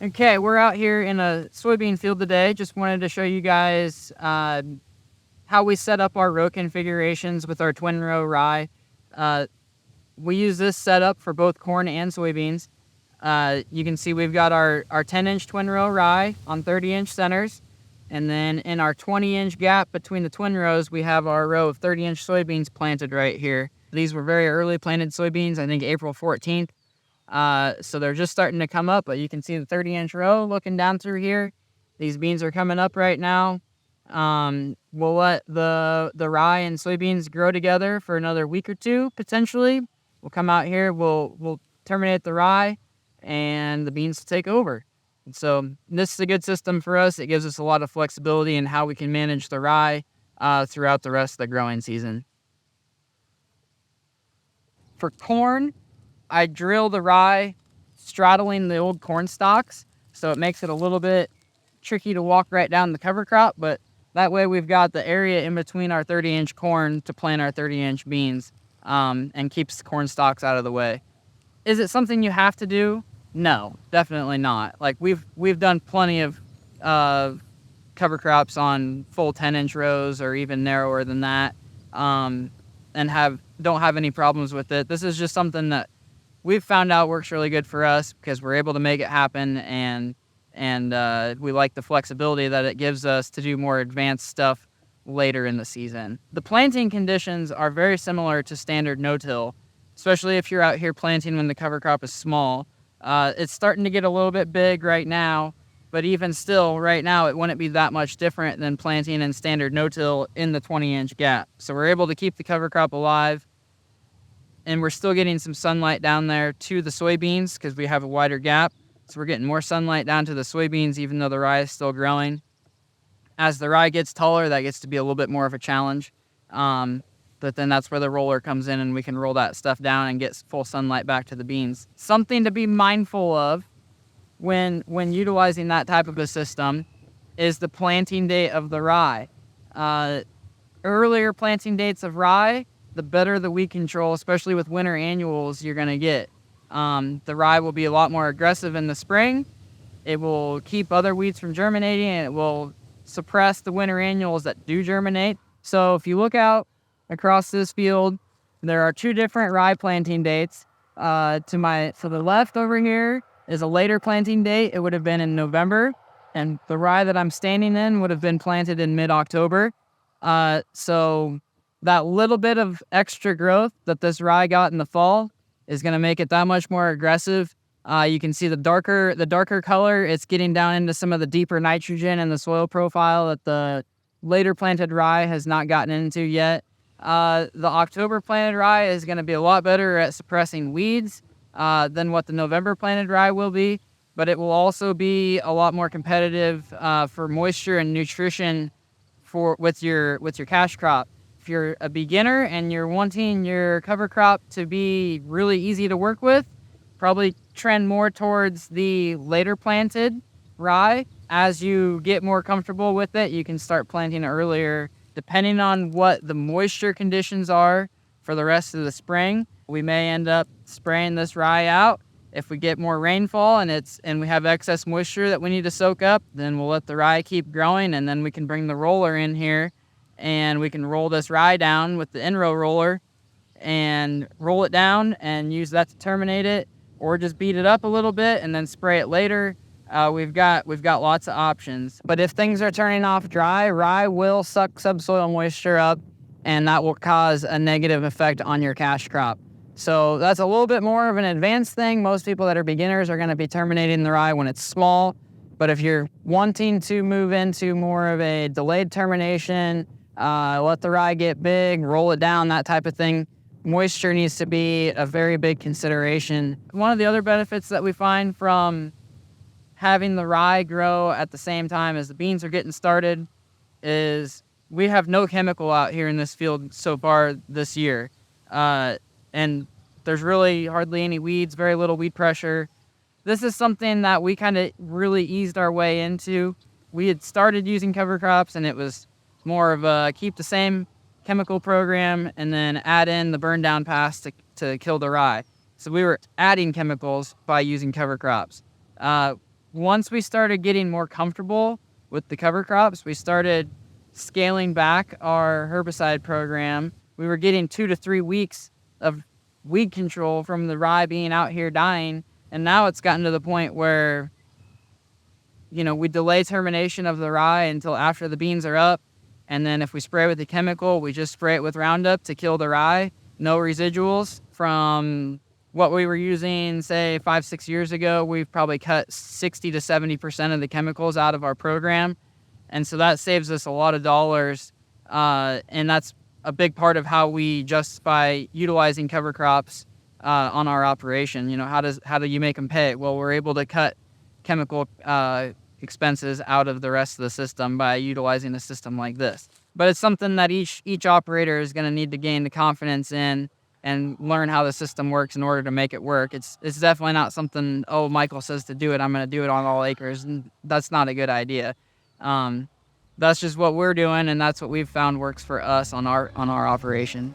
Okay, we're out here in a soybean field today. Just wanted to show you guys how we set up our row configurations with our twin row rye. Uh, we use this setup for both corn and soybeans. You can see we've got our 10-inch twin row rye on 30-inch centers. And then in our 20-inch gap between the twin rows, we have our row of 30-inch soybeans planted right here. These were very early planted soybeans, I think April 14th. So they're just starting to come up, but you can see the 30-inch row looking down through here. These beans are coming up right now. We'll let the rye and soybeans grow together for another week or two, potentially. We'll come out here, we'll terminate the rye, and the beans will take over. And so this is a good system for us. It gives us a lot of flexibility in how we can manage the rye throughout the rest of the growing season. For corn, I drill the rye straddling the old corn stalks, so it makes it a little bit tricky to walk right down the cover crop, but that way we've got the area in between our 30-inch corn to plant our 30-inch beans, and keeps the corn stalks out of the way. Is it something you have to do? No, definitely not. Like we've done plenty of cover crops on full 10-inch rows or even narrower than that, and don't have any problems with it. This is just something that we've found out works really good for us because we're able to make it happen, and we like the flexibility that it gives us to do more advanced stuff later in the season. The planting conditions are very similar to standard no-till, especially if you're out here planting when the cover crop is small. It's starting to get a little bit big right now, but even still, right now, it wouldn't be that much different than planting in standard no-till in the 20-inch gap. So we're able to keep the cover crop alive, and we're still getting some sunlight down there to the soybeans because we have a wider gap. So we're getting more sunlight down to the soybeans even though the rye is still growing. As the rye gets taller, that gets to be a little bit more of a challenge. But then that's where the roller comes in and we can roll that stuff down and get full sunlight back to the beans. Something to be mindful of when utilizing that type of a system is the planting date of the rye. Earlier planting dates of rye, the better the weed control, especially with winter annuals, you're going to get. The rye will be a lot more aggressive in the spring. It will keep other weeds from germinating, and it will suppress the winter annuals that do germinate. So if you look out across this field, there are two different rye planting dates. To the left over here is a later planting date. It would have been in November, and the rye that I'm standing in would have been planted in mid-October. So that little bit of extra growth that this rye got in the fall is going to make it that much more aggressive. You can see the darker color. It's getting down into some of the deeper nitrogen in the soil profile that the later planted rye has not gotten into yet. The October planted rye is going to be a lot better at suppressing weeds than what the November planted rye will be, but it will also be a lot more competitive for moisture and nutrition with your cash crop. If you're a beginner and you're wanting your cover crop to be really easy to work with, probably trend more towards the later planted rye. As you get more comfortable with it, you can start planting earlier. Depending on what the moisture conditions are for the rest of the spring, we may end up spraying this rye out. If we get more rainfall and we have excess moisture that we need to soak up, then we'll let the rye keep growing, and then we can bring the roller in here and we can roll this rye down with the in-row roller and roll it down and use that to terminate it, or just beat it up a little bit and then spray it later. We've got lots of options. But if things are turning off dry, rye will suck subsoil moisture up, and that will cause a negative effect on your cash crop. So that's a little bit more of an advanced thing. Most people that are beginners are going to be terminating the rye when it's small. But if you're wanting to move into more of a delayed termination, let the rye get big, roll it down, that type of thing, moisture needs to be a very big consideration. One of the other benefits that we find from having the rye grow at the same time as the beans are getting started is we have no chemical out here in this field so far this year. And there's really hardly any weeds, very little weed pressure. This is something that we kind of really eased our way into. We had started using cover crops, and it was more of a keep the same chemical program and then add in the burn down pass to kill the rye. So we were adding chemicals by using cover crops. once we started getting more comfortable with the cover crops, we started scaling back our herbicide program. We were getting 2 to 3 weeks of weed control from the rye being out here dying, and now it's gotten to the point where, we delay termination of the rye until after the beans are up, and then if we spray with the chemical, we just spray it with Roundup to kill the rye. No residuals. From what we were using, say 5-6 years ago, we've probably cut 60 to 70% of the chemicals out of our program, and so that saves us a lot of dollars, and that's a big part of how we justify utilizing cover crops on our operation. How do you make them pay? Well, we're able to cut chemical expenses out of the rest of the system by utilizing a system like this. But it's something that each operator is going to need to gain the confidence in and learn how the system works in order to make it work. It's definitely not something, oh, Michael says to do it, I'm going to do it on all acres, and that's not a good idea. That's just what we're doing, and that's what we've found works for us on our operation.